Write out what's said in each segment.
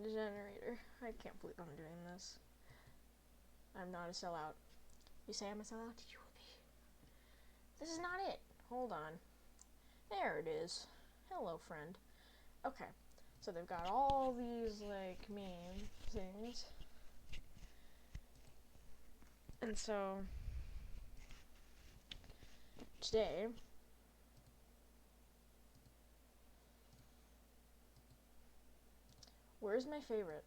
generator. I can't believe I'm doing this. I'm not a sellout. You say I'm a sellout? You will be. This is not it. Hold on. There it is. Hello, friend. Okay. So they've got all these, like, meme things. And so, today, where's my favorite?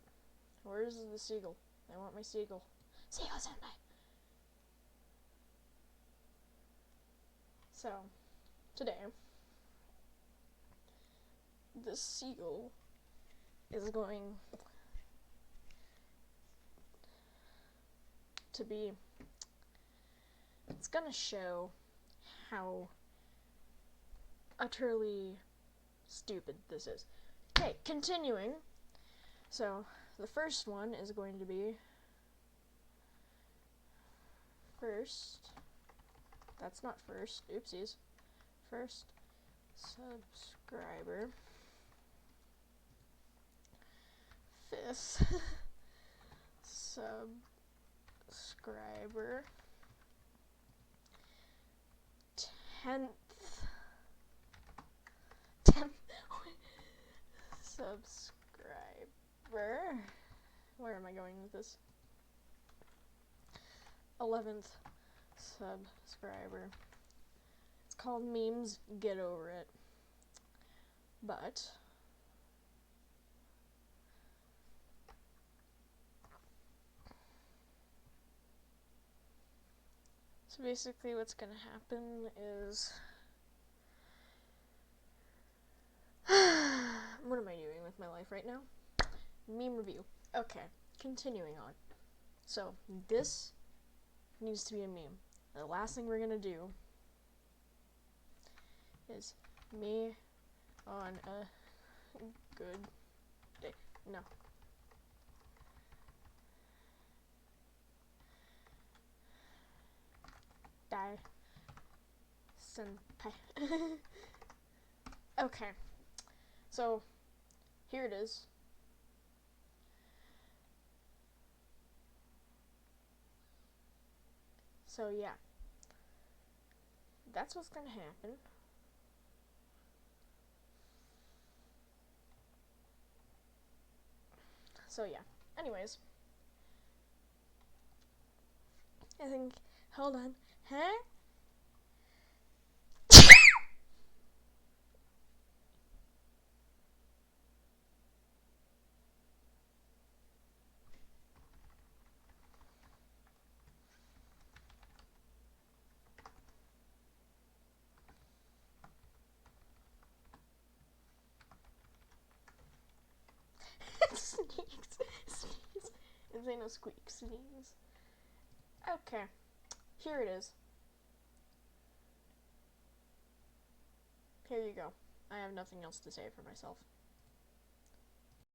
Where's the seagull? I want my seagull. Seagull's in my... So, today, this seagull is going to be... It's gonna show how utterly stupid this is. Okay, continuing. So, the first one is going to be first. That's not first. Oopsies. First subscriber. Fifth subscriber. 10th subscriber. Where am I going with this? 11th subscriber. It's called Memes, get over it. But so basically what's gonna happen is what am I doing with my life right now? Meme review. Okay, continuing on. So this needs to be a meme. The last thing we're gonna do is me on a good day. No. Die. Senpai. Okay. So, here it is. So, yeah. That's what's gonna happen. So, yeah. Anyways. I think, hold on. Huh? Sneeze. Sneeze. Is there no squeak? Sneeze. Okay. Here it is. Here you go. I have nothing else to say for myself.